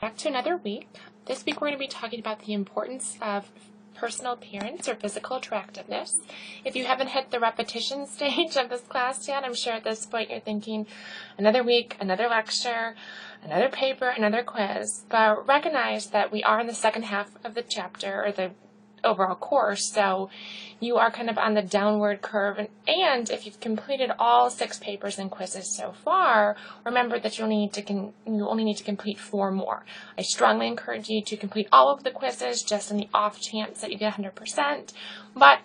back to another week. This week we're going to be talking about the importance of personal appearance or physical attractiveness. If you haven't hit the repetition stage of this class yet, I'm sure at this point you're thinking, another week, another lecture, another paper, another quiz. But recognize that we are in the second half of the chapter, or the overall course, so you are kind of on the downward curve, and if you've completed all 6 papers and quizzes so far, remember that you only need to complete 4 more. I strongly encourage you to complete all of the quizzes just on the off chance that you get 100%, but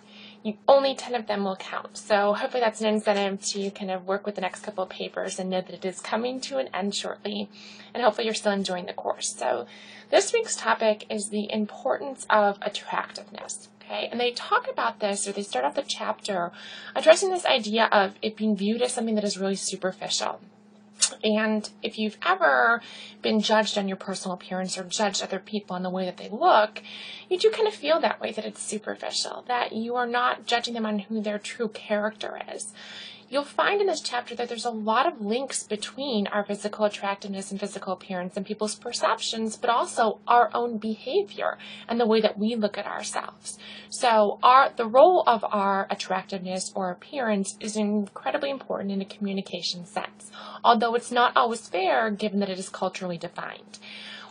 only 10 of them will count. So hopefully that's an incentive to kind of work with the next couple of papers and know that it is coming to an end shortly, and hopefully you're still enjoying the course. So this week's topic is the importance of attractiveness. Okay, and they talk about this, or they start off the chapter addressing this idea of it being viewed as something that is really superficial. And if you've ever been judged on your personal appearance or judged other people on the way that they look, you do kind of feel that way, that it's superficial, that you are not judging them on who their true character is. You'll find in this chapter that there's a lot of links between our physical attractiveness and physical appearance and people's perceptions, but also our own behavior and the way that we look at ourselves. So the role of our attractiveness or appearance is incredibly important in a communication sense, although it's not always fair given that it is culturally defined.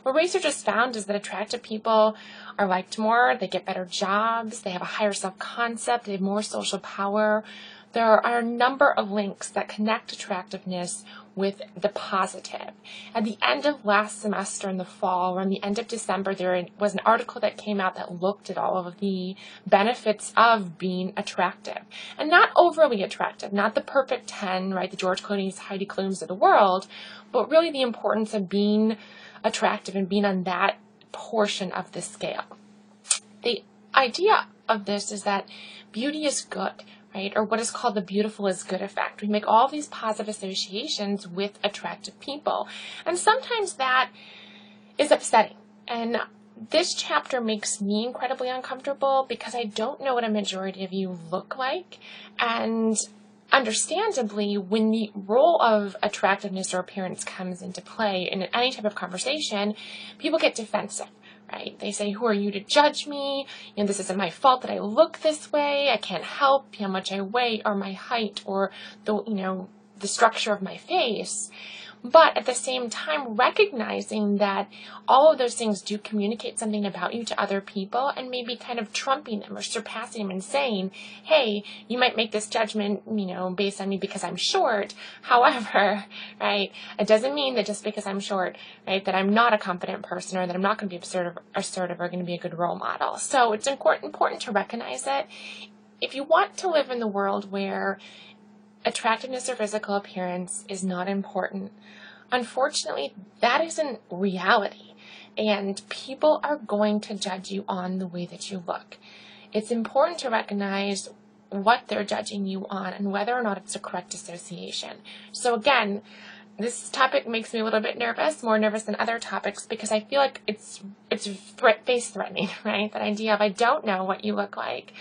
What research has found is that attractive people are liked more, they get better jobs, they have a higher self-concept, they have more social power. There are a number of links that connect attractiveness with the positive. At the end of last semester in the fall, around the end of December, there was an article that came out that looked at all of the benefits of being attractive. And not overly attractive, not the perfect 10, right, the George Clooney's, Heidi Klums of the world, but really the importance of being attractive and being on that portion of the scale. The idea of this is that beauty is good, right? Or what is called the beautiful is good effect. We make all these positive associations with attractive people. And sometimes that is upsetting. And this chapter makes me incredibly uncomfortable because I don't know what a majority of you look like. And understandably, when the role of attractiveness or appearance comes into play in any type of conversation, people get defensive. Right? They say, who are you to judge me? This isn't my fault that I look this way. I can't help how much I weigh or my height or the structure of my face. But at the same time, recognizing that all of those things do communicate something about you to other people and maybe kind of trumping them or surpassing them and saying, hey, you might make this judgment, based on me because I'm short. However, right, it doesn't mean that just because I'm short, right, that I'm not a confident person or that I'm not going to be assertive or going to be a good role model. So it's important to recognize it. If you want to live in the world where attractiveness or physical appearance is not important, unfortunately, that isn't reality, and people are going to judge you on the way that you look. It's important to recognize what they're judging you on and whether or not it's a correct association. So again, this topic makes me a little bit nervous, more nervous than other topics, because I feel like it's face-threatening, right? That idea of I don't know what you look like.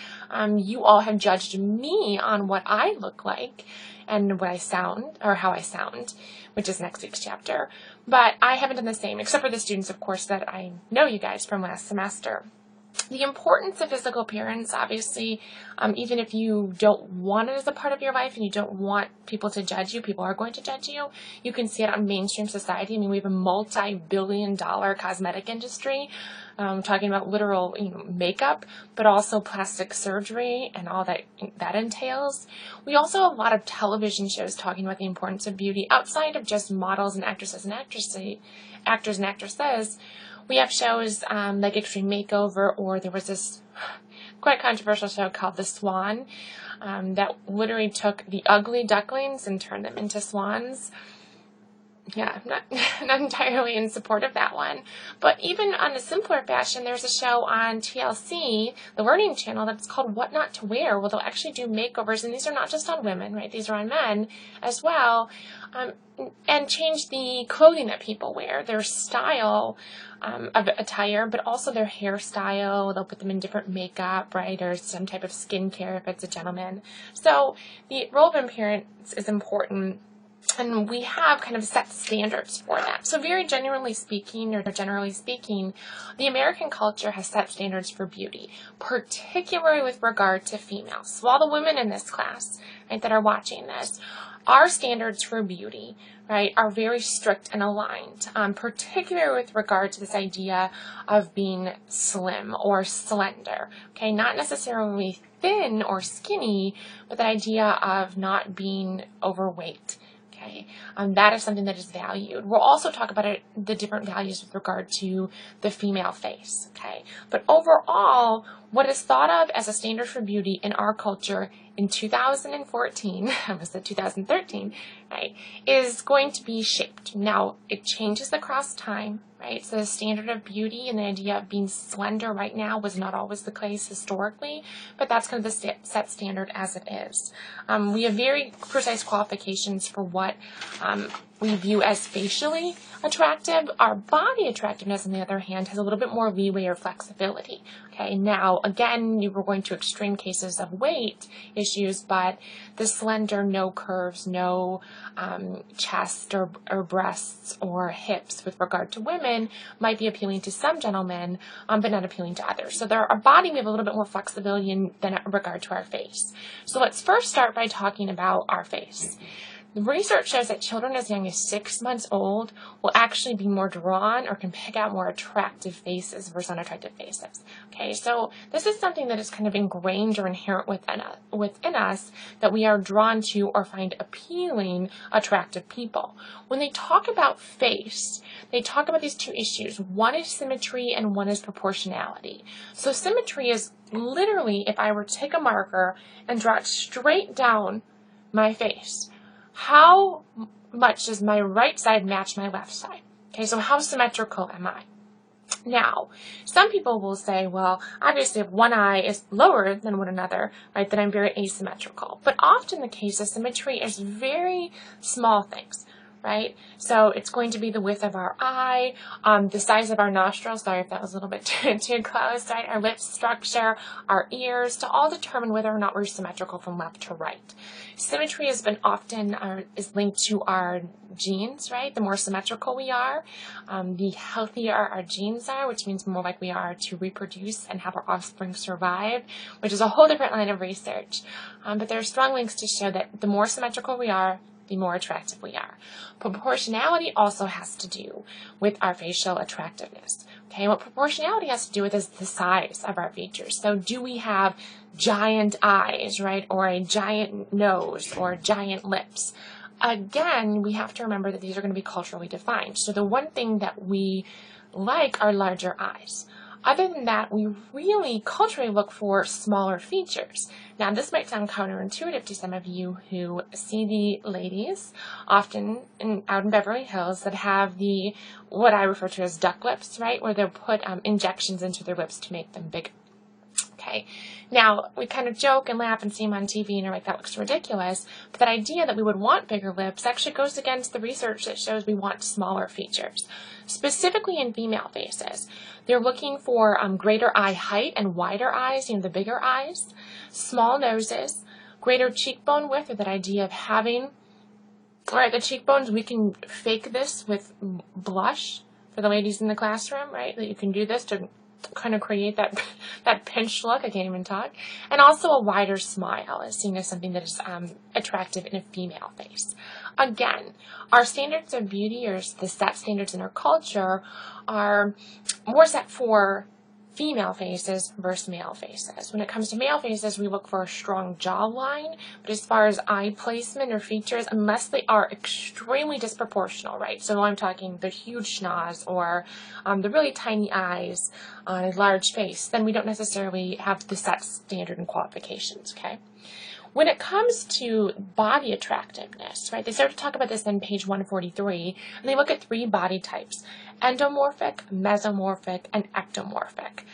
You all have judged me on what I look like and what I sound, or how I sound, which is next week's chapter. But I haven't done the same, except for the students, of course, that I know you guys from last semester. The importance of physical appearance, obviously, even if you don't want it as a part of your life and you don't want people to judge you, people are going to judge you. You can see it on mainstream society. I mean, we have a multi-billion-dollar cosmetic industry, talking about literal, makeup, but also plastic surgery and all that entails. We also have a lot of television shows talking about the importance of beauty outside of just models and actors and actresses. We have shows like Extreme Makeover, or there was this quite controversial show called The Swan that literally took the ugly ducklings and turned them into swans. Yeah, I'm not entirely in support of that one. But even on a simpler fashion, there's a show on TLC, the Learning Channel, that's called What Not to Wear, where they'll actually do makeovers, and these are not just on women, right? These are on men as well, and change the clothing that people wear, their style of attire, but also their hairstyle. They'll put them in different makeup, right, or some type of skincare if it's a gentleman. So the role of appearance is important. And we have kind of set standards for that. So generally speaking, the American culture has set standards for beauty, particularly with regard to females. So all the women in this class, right, that are watching this, our standards for beauty, right, are very strict and aligned, particularly with regard to this idea of being slim or slender, okay, not necessarily thin or skinny, but the idea of not being overweight. Okay, that is something that is valued. We'll also talk about the different values with regard to the female face. Okay, but overall, what is thought of as a standard for beauty in our culture in 2014, I almost said 2013, right, is going to be shaped. Now, it changes across time, right? So the standard of beauty and the idea of being slender right now was not always the case historically, but that's kind of the set standard as it is. We have very precise qualifications for what we view as facially attractive. Our body attractiveness, on the other hand, has a little bit more leeway or flexibility. Okay, now, again, you were going to extreme cases of weight issues, but the slender, no curves, no chest or breasts or hips with regard to women might be appealing to some gentlemen, but not appealing to others. So our body, we have a little bit more flexibility than in regard to our face. So let's first start by talking about our face. The research shows that children as young as 6 months old will actually be more drawn or can pick out more attractive faces versus unattractive faces. Okay, so this is something that is kind of ingrained or inherent within us that we are drawn to or find appealing attractive people. When they talk about face, they talk about these two issues. One is symmetry and one is proportionality. So symmetry is literally if I were to take a marker and draw it straight down my face, how much does my right side match my left side? Okay, so how symmetrical am I? Now, some people will say, well, obviously if one eye is lower than one another, right, then I'm very asymmetrical. But often the case of symmetry is very small things, right? So it's going to be the width of our eye, the size of our nostrils, sorry if that was a little bit too close, right? Our lip structure, our ears, to all determine whether or not we're symmetrical from left to right. Symmetry has been often is linked to our genes, right? The more symmetrical we are, the healthier our genes are, which means the more likely we are to reproduce and have our offspring survive, which is a whole different line of research. But there are strong links to show that the more symmetrical we are, the more attractive we are. Proportionality also has to do with our facial attractiveness. Okay, what proportionality has to do with is the size of our features. So do we have giant eyes, right, or a giant nose or giant lips? Again, we have to remember that these are going to be culturally defined. So the one thing that we like are larger eyes. Other than that, we really culturally look for smaller features. Now, this might sound counterintuitive to some of you who see the ladies often out in Beverly Hills that have what I refer to as duck lips, right, where they'll put injections into their lips to make them bigger. Okay, now we kind of joke and laugh and see them on TV and are like, that looks ridiculous, but that idea that we would want bigger lips actually goes against the research that shows we want smaller features. Specifically in female faces, they're looking for greater eye height and wider eyes, the bigger eyes, small noses, greater cheekbone width, or that idea of having, the cheekbones, we can fake this with blush for the ladies in the classroom, right, that you can do this to kind of create that pinched look, I can't even talk, and also a wider smile is seen as something that is attractive in a female face. Again, our standards of beauty, or the set standards in our culture, are more set for female faces versus male faces. When it comes to male faces, we look for a strong jawline, but as far as eye placement or features, unless they are extremely disproportional, right? So I'm talking the huge schnoz or the really tiny eyes on a large face, then we don't necessarily have the set standard and qualifications, okay? When it comes to body attractiveness, right, they start to talk about this on page 143, and they look at 3 body types: endomorphic, mesomorphic, and ectomorphic.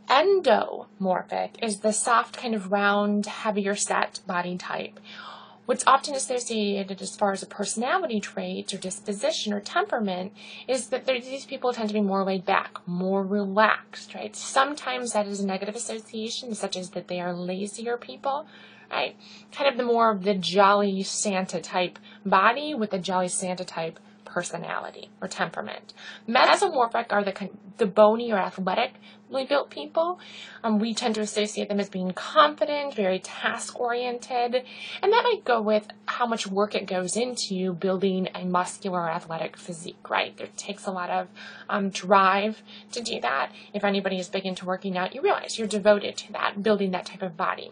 Endomorphic is the soft, kind of round, heavier set body type. What's often associated as far as a personality trait or disposition or temperament is that these people tend to be more laid back, more relaxed, right? Sometimes that is a negative association, such as that they are lazier people, right? Kind of the more of the jolly Santa type body with the jolly Santa type personality or temperament. Mesomorphic are the bony or athletically built people. We tend to associate them as being confident, very task-oriented, and that might go with how much work it goes into building a muscular or athletic physique, right? It takes a lot of drive to do that. If anybody is big into working out, you realize you're devoted to that, building that type of body.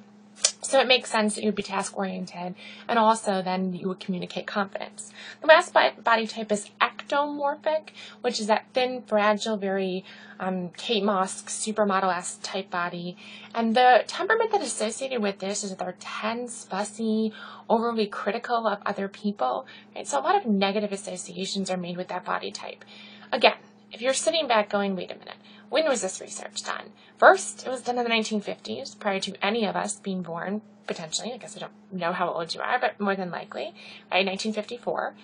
So it makes sense that you would be task-oriented, and also then you would communicate confidence. The last body type is ectomorphic, which is that thin, fragile, very Kate Moss, supermodel-esque type body. And the temperament that is associated with this is that they're tense, fussy, overly critical of other people. Right? So a lot of negative associations are made with that body type. Again, if you're sitting back going, wait a minute, when was this research done? First, it was done in the 1950s, prior to any of us being born, potentially. I guess I don't know how old you are, but more than likely, right? 1954.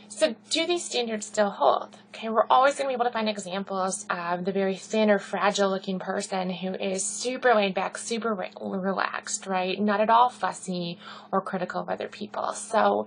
So do these standards still hold? Okay, we're always going to be able to find examples of the very thin or fragile-looking person who is super laid back, super relaxed, right? Not at all fussy or critical of other people. So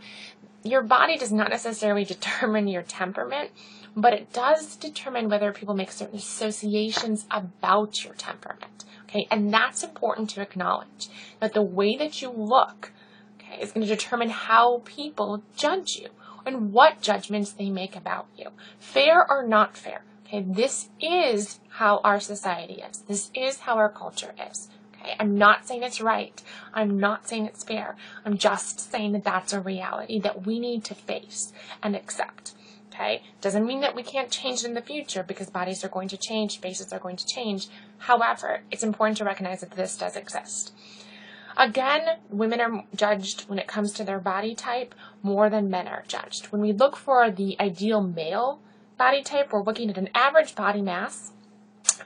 your body does not necessarily determine your temperament, but it does determine whether people make certain associations about your temperament, okay? And that's important to acknowledge, that the way that you look, okay, is going to determine how people judge you and what judgments they make about you, fair or not fair, okay? This is how our society is. This is how our culture is. Okay, I'm not saying it's right. I'm not saying it's fair. I'm just saying that that's a reality that we need to face and accept. Okay, doesn't mean that we can't change it in the future, because bodies are going to change, faces are going to change. However, it's important to recognize that this does exist. Again, women are judged when it comes to their body type more than men are judged. When we look for the ideal male body type, we're looking at an average body mass,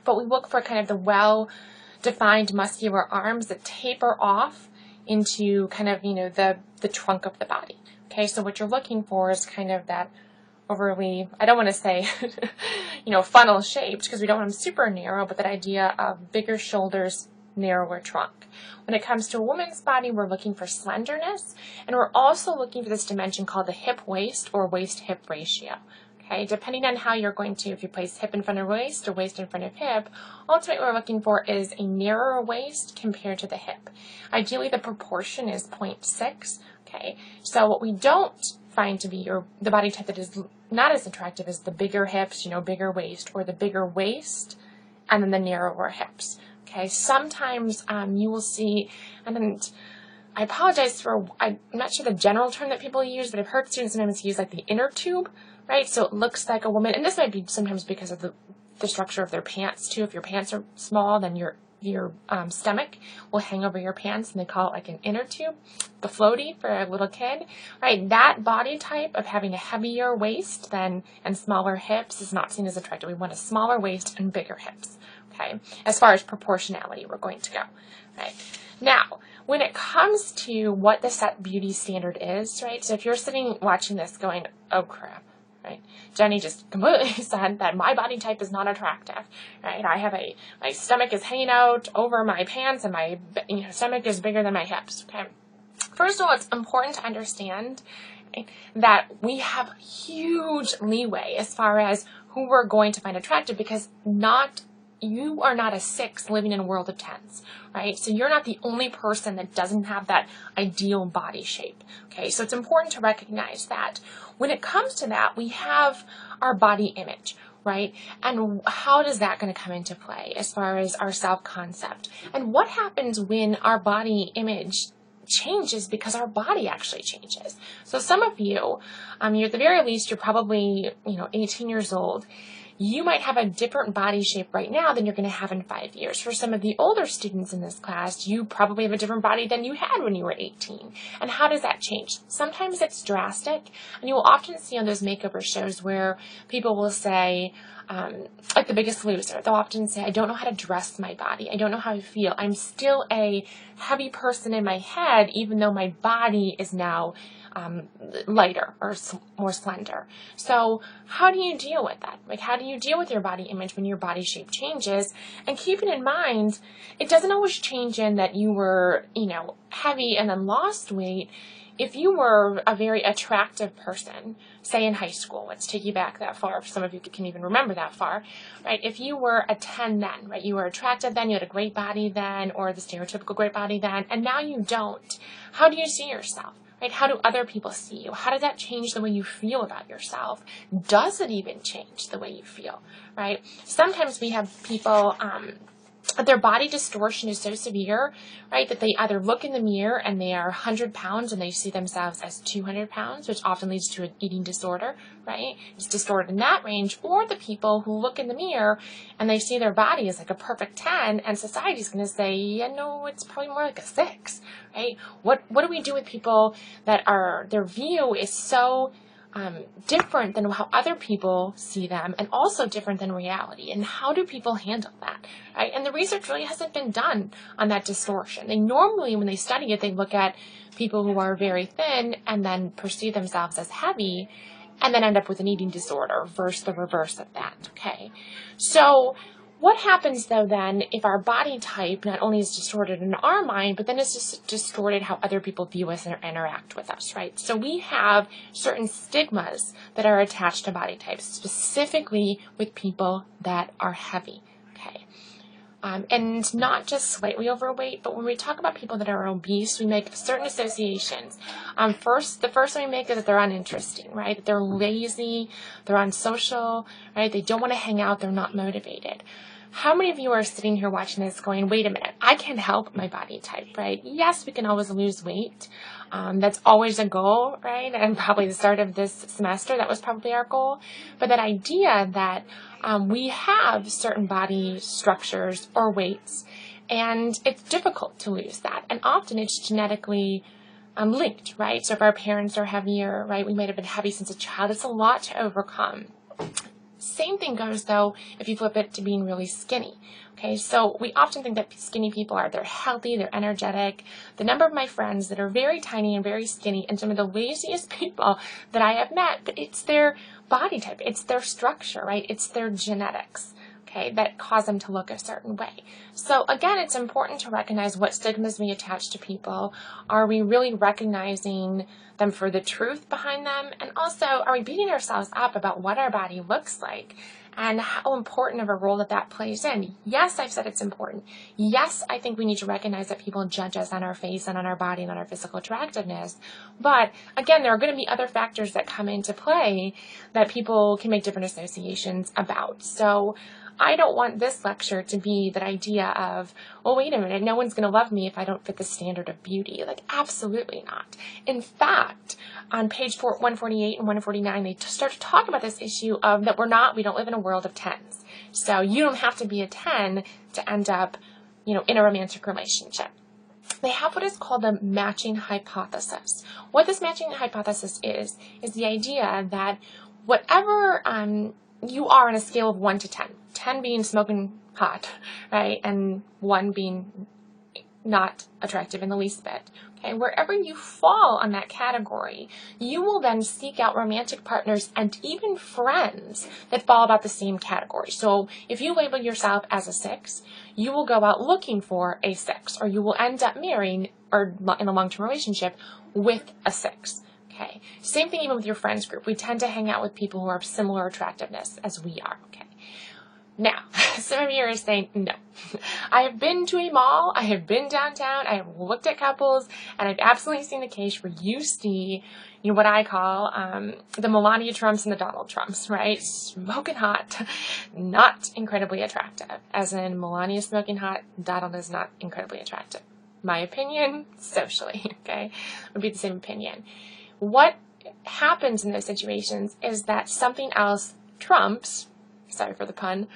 but we look for kind of the well-defined muscular arms that taper off into kind of, the trunk of the body. Okay, so what you're looking for is kind of that overly, I don't want to say, funnel shaped, because we don't want them super narrow, but that idea of bigger shoulders, narrower trunk. When it comes to a woman's body, we're looking for slenderness, and we're also looking for this dimension called the hip-waist or waist-hip ratio. Okay, depending on how you're going to, if you place hip in front of waist or waist in front of hip, ultimately what we're looking for is a narrower waist compared to the hip. Ideally, the proportion is 0.6. Okay, so what we don't find to be the body type that is not as attractive is the bigger hips, bigger waist, or the bigger waist and then the narrower hips. Okay, sometimes you will see, and I apologize for, I'm not sure the general term that people use, but I've heard students sometimes use like the inner tube, right? So it looks like a woman, and this might be sometimes because of the structure of their pants too. If your pants are small, then your stomach will hang over your pants, and they call it like an inner tube, the floaty for a little kid, right? That body type of having a heavier waist and smaller hips is not seen as attractive. We want a smaller waist and bigger hips, okay? As far as proportionality, we're going to go, right? Now, when it comes to what the set beauty standard is, right? So if you're sitting watching this going, oh crap, right? Jenny just completely said that my body type is not attractive, right? My stomach is hanging out over my pants, and my stomach is bigger than my hips, okay? First of all, it's important to understand that we have huge leeway as far as who we're going to find attractive, because you are not a 6 living in a world of 10s, right? So you're not the only person that doesn't have that ideal body shape, okay? So it's important to recognize that. When it comes to that, we have our body image, right? And how does that going to come into play as far as our self-concept? And what happens when our body image changes because our body actually changes? So some of you, you're at the very least, you're probably, 18 years old. You might have a different body shape right now than you're going to have in 5 years. For some of the older students in this class, you probably have a different body than you had when you were 18. And how does that change? Sometimes it's drastic, and you will often see on those makeover shows where people will say, like The Biggest Loser. They'll often say, I don't know how to dress my body. I don't know how I feel. I'm still a heavy person in my head, even though my body is now lighter or more slender. So how do you deal with that? Like, how do you deal with your body image when your body shape changes? And keeping in mind, it doesn't always change in that you were, heavy and then lost weight. If you were a very attractive person, say in high school, let's take you back that far, if some of you can even remember that far, right? If you were a 10 then, right, you were attractive then, you had a great body then, or the stereotypical great body then, and now you don't, how do you see yourself, right? How do other people see you? How does that change the way you feel about yourself? Does it even change the way you feel, right? Sometimes we have people, their body distortion is so severe, right, that they either look in the mirror and they are 100 pounds and they see themselves as 200 pounds, which often leads to an eating disorder, right? It's distorted in that range. Or the people who look in the mirror and they see their body as like a perfect 10, and society's going to say, yeah, no, it's probably more like a 6, right? What do we do with people that their view is so different than how other people see them, and also different than reality? And how do people handle that, right? And the research really hasn't been done on that distortion. They normally, when they study it, they look at people who are very thin and then perceive themselves as heavy, and then end up with an eating disorder versus the reverse of that, okay? So what happens, though, then, if our body type not only is distorted in our mind, but then it's just distorted how other people view us and interact with us, right? So we have certain stigmas that are attached to body types, specifically with people that are heavy, okay? And not just slightly overweight, but when we talk about people that are obese, we make certain associations. The first one we make is that they're uninteresting, right? That they're lazy, they're unsocial, right? They don't want to hang out, they're not motivated. How many of you are sitting here watching this going, wait a minute, I can help my body type, right? Yes, we can always lose weight. That's always a goal, right? And probably the start of this semester, that was probably our goal. But that idea that we have certain body structures or weights, and it's difficult to lose that. And often it's genetically linked, right? So if our parents are heavier, right, we might have been heavy since a child. It's a lot to overcome. Same thing goes, though, if you flip it to being really skinny. Okay, so we often think that skinny people they're healthy, they're energetic. The number of my friends that are very tiny and very skinny and some of the laziest people that I have met, but it's their body type, it's their structure, right? It's their genetics, okay, that cause them to look a certain way. So again, it's important to recognize what stigmas we attach to people. Are we really recognizing them for the truth behind them? And also, are we beating ourselves up about what our body looks like and how important of a role that plays in? Yes, I've said it's important. Yes, I think we need to recognize that people judge us on our face and on our body and on our physical attractiveness. But again, there are going to be other factors that come into play that people can make different associations about. So I don't want this lecture to be that idea of, well, wait a minute, no one's going to love me if I don't fit the standard of beauty. Like, absolutely not. In fact, on page 148 and 149, they start to talk about this issue of that we don't live in a world of 10s. So you don't have to be a 10 to end up, in a romantic relationship. They have what is called the matching hypothesis. What this matching hypothesis is the idea that whatever you are on a scale of 1 to 10, 10 being smoking hot, right, and 1 being not attractive in the least bit. Okay, wherever you fall on that category, you will then seek out romantic partners and even friends that fall about the same category. So if you label yourself as a 6, you will go out looking for a 6, or you will end up marrying or in a long-term relationship with a 6. Okay, same thing even with your friends group. We tend to hang out with people who are of similar attractiveness as we are. Okay. Now, some of you are saying, no, I have been to a mall, I have been downtown, I have looked at couples, and I've absolutely seen the case where you see, what I call the Melania Trumps and the Donald Trumps, right? Smoking hot, not incredibly attractive. As in, Melania smoking hot, Donald is not incredibly attractive. My opinion, socially, okay, would be the same opinion. What happens in those situations is that something else trumps, sorry for the pun,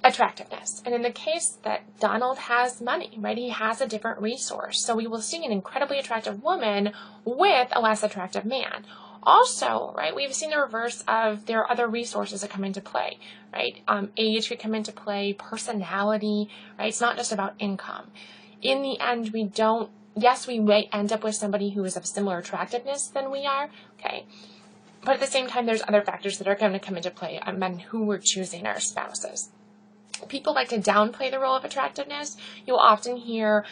attractiveness. And in the case that Donald has money, right, he has a different resource. So we will see an incredibly attractive woman with a less attractive man. Also, right, we've seen the reverse of there are other resources that come into play, right? Age could come into play, personality, right? It's not just about income. In the end, yes, we may end up with somebody who is of similar attractiveness than we are, okay? But at the same time, there's other factors that are going to come into play on who we're choosing our spouses. People like to downplay the role of attractiveness. You'll often hear,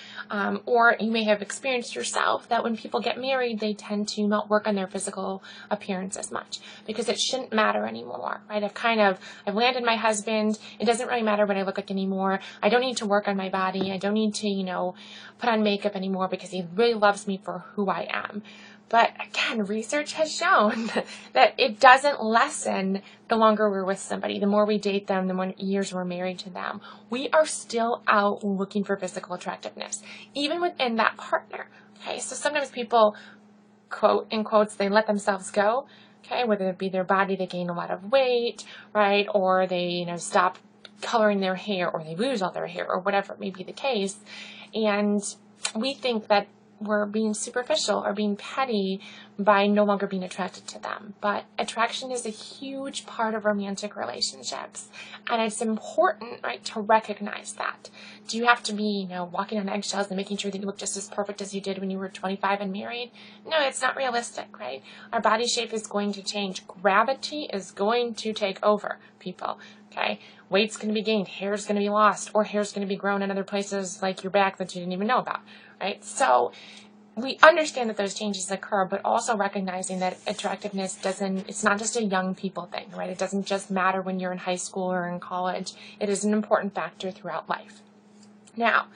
or you may have experienced yourself, that when people get married, they tend to not work on their physical appearance as much because it shouldn't matter anymore, right? I've landed my husband. It doesn't really matter what I look like anymore. I don't need to work on my body. I don't need to, put on makeup anymore because he really loves me for who I am. But again, research has shown that it doesn't lessen the longer we're with somebody, the more we date them, the more years we're married to them. We are still out looking for physical attractiveness, even within that partner. Okay, so sometimes people, quote, in quotes, they let themselves go. Okay, whether it be their body, they gain a lot of weight, right, or they, stop coloring their hair, or they lose all their hair, or whatever may be the case. And we think that we're being superficial or being petty by no longer being attracted to them. But attraction is a huge part of romantic relationships. And it's important, right, to recognize that. Do you have to be, walking on eggshells and making sure that you look just as perfect as you did when you were 25 and married? No, it's not realistic, right? Our body shape is going to change. Gravity is going to take over people, okay? Weight's going to be gained, hair's going to be lost, or hair's going to be grown in other places like your back that you didn't even know about, right? So we understand that those changes occur, but also recognizing that attractiveness it's not just a young people thing, right? It doesn't just matter when you're in high school or in college. It is an important factor throughout life. Now,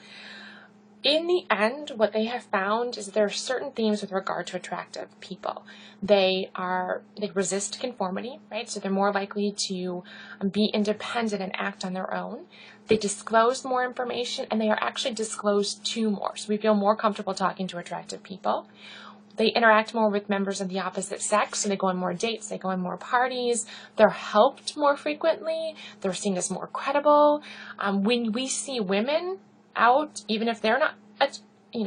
in the end, what they have found is there are certain themes with regard to attractive people. They resist conformity, right? So they're more likely to be independent and act on their own. They disclose more information, and they are actually disclosed to more. So we feel more comfortable talking to attractive people. They interact more with members of the opposite sex, so they go on more dates, they go on more parties. They're helped more frequently. They're seen as more credible. When we see women out, even if they're not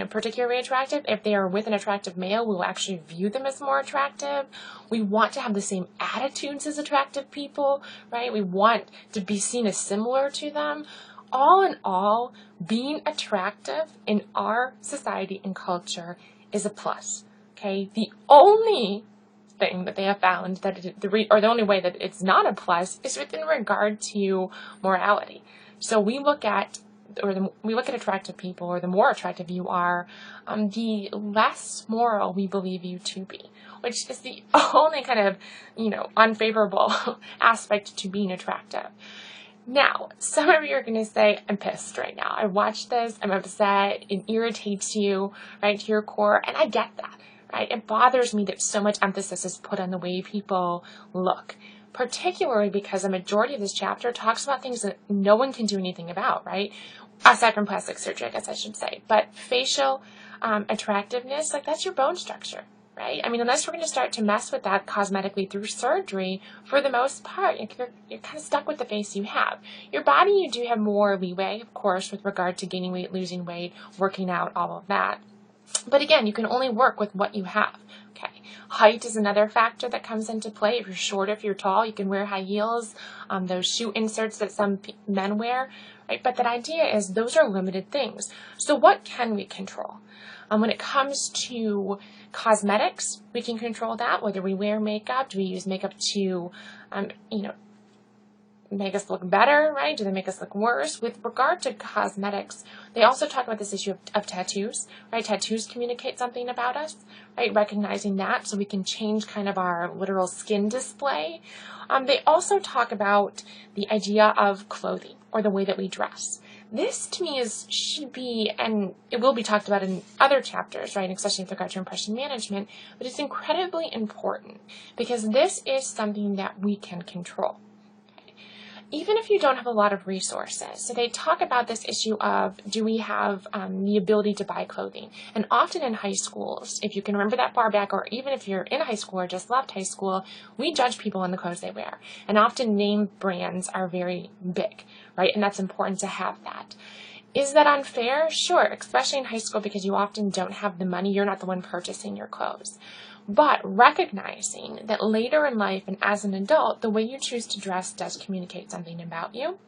particularly attractive, if they are with an attractive male, we will actually view them as more attractive. We want to have the same attitudes as attractive people, right? We want to be seen as similar to them. All in all, being attractive in our society and culture is a plus, okay? The only thing that they have found the only way that it's not a plus is within regard to morality. So we look at attractive people, or the more attractive you are, the less moral we believe you to be, which is the only kind of, unfavorable aspect to being attractive. Now, some of you are going to say, I'm pissed right now. I watched this, I'm upset, it irritates you, right, to your core, and I get that, right? It bothers me that so much emphasis is put on the way people look, particularly because the majority of this chapter talks about things that no one can do anything about, right? Aside from plastic surgery, I guess I should say. But facial attractiveness, that's your bone structure, right? I mean, unless we're going to start to mess with that cosmetically through surgery, for the most part, you're kind of stuck with the face you have. Your body, you do have more leeway, of course, with regard to gaining weight, losing weight, working out, all of that. But again, you can only work with what you have. Okay. Height is another factor that comes into play. If you're short, if you're tall, you can wear high heels, those shoe inserts that some men wear, right? But that idea is those are limited things. So what can we control? When it comes to cosmetics, we can control that. Whether we wear makeup, do we use makeup to, make us look better, right? Do they make us look worse? With regard to cosmetics, they also talk about this issue of tattoos, right? Tattoos communicate something about us, right? Recognizing that so we can change kind of our literal skin display. They also talk about the idea of clothing or the way that we dress. This to me should be, and it will be talked about in other chapters, right? Especially with regard to impression management, but it's incredibly important because this is something that we can control. Even if you don't have a lot of resources. So they talk about this issue of, do we have the ability to buy clothing? And often in high schools, if you can remember that far back, or even if you're in high school or just left high school, we judge people on the clothes they wear. And often name brands are very big, right? And that's important to have that. Is that unfair? Sure, especially in high school because you often don't have the money. You're not the one purchasing your clothes. but recognizing that later in life and as an adult, the way you choose to dress does communicate something about you.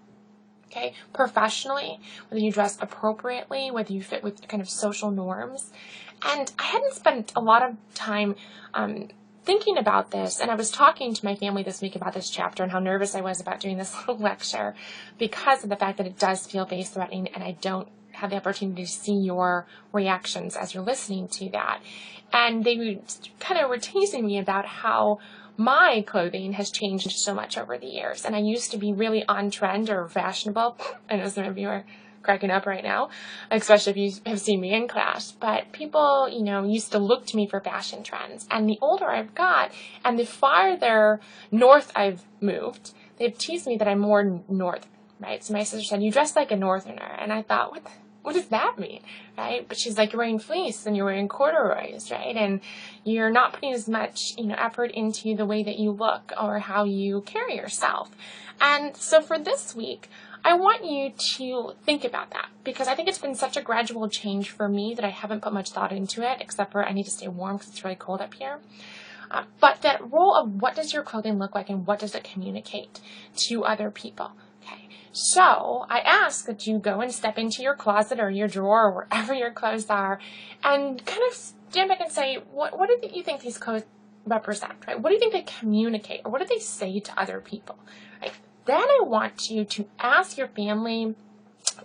Okay, professionally, whether you dress appropriately, whether you fit with kind of social norms. And I hadn't spent a lot of time thinking about this, and I was talking to my family this week about this chapter and how nervous I was about doing this little lecture because of the fact that it does feel face-threatening and I don't have the opportunity to see your reactions as you're listening to that. And they kind of were teasing me about how my clothing has changed so much over the years. And I used to be really on trend or fashionable. I know some of you are cracking up right now, especially if you have seen me in class. But people, used to look to me for fashion trends. And the older I've got and the farther north I've moved, they've teased me that I'm more northern, right? So my sister said, "You dress like a northerner." And I thought, what does that mean, right? But she's like, "You're wearing fleece and you're wearing corduroys, right? And you're not putting as much, effort into the way that you look or how you carry yourself." And so for this week, I want you to think about that because I think it's been such a gradual change for me that I haven't put much thought into it, except for I need to stay warm because it's really cold up here. But that role of what does your clothing look like and what does it communicate to other people? Okay. So I ask that you go and step into your closet or your drawer or wherever your clothes are and kind of stand back and say, what do you think these clothes represent, right? What do you think they communicate or what do they say to other people, right? Then I want you to ask your family,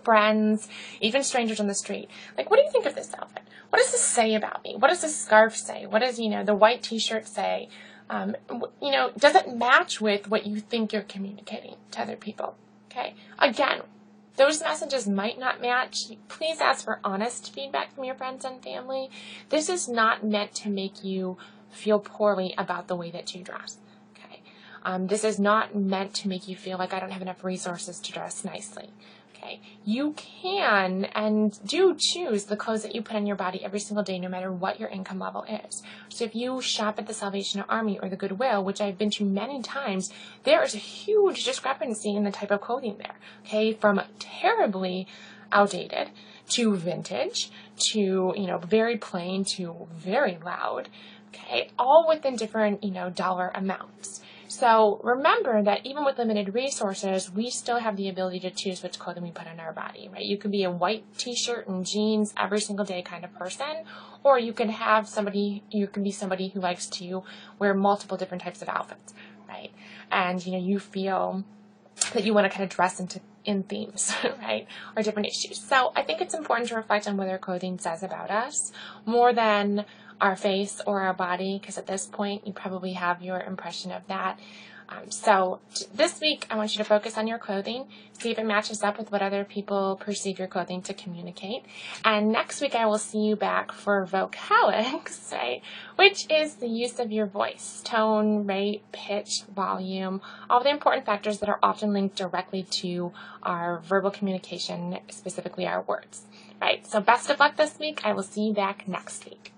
friends, even strangers on the street, like, what do you think of this outfit? What does this say about me? What does this scarf say? What does, the white t-shirt say? Does it match with what you think you're communicating to other people? Okay. Again, those messages might not match. Please ask for honest feedback from your friends and family. This is not meant to make you feel poorly about the way that you dress. This is not meant to make you feel like I don't have enough resources to dress nicely. Okay, you can and do choose the clothes that you put on your body every single day, no matter what your income level is. So if you shop at the Salvation Army or the Goodwill, which I've been to many times, there is a huge discrepancy in the type of clothing there. Okay, from terribly outdated to vintage to, very plain to very loud. Okay, all within different, dollar amounts. So remember that even with limited resources, we still have the ability to choose which clothing we put on our body, right? You could be a white t-shirt and jeans every single day kind of person, or you can be somebody who likes to wear multiple different types of outfits, right? And, you feel that you want to kind of dress in themes, right? Or different issues. So I think it's important to reflect on what our clothing says about us more than our face or our body, because at this point you probably have your impression of that. So this week I want you to focus on your clothing, see if it matches up with what other people perceive your clothing to communicate. And next week I will see you back for vocalics, right? Which is the use of your voice, tone, rate, pitch, volume, all the important factors that are often linked directly to our verbal communication, specifically our words, right? So best of luck this week. I will see you back next week.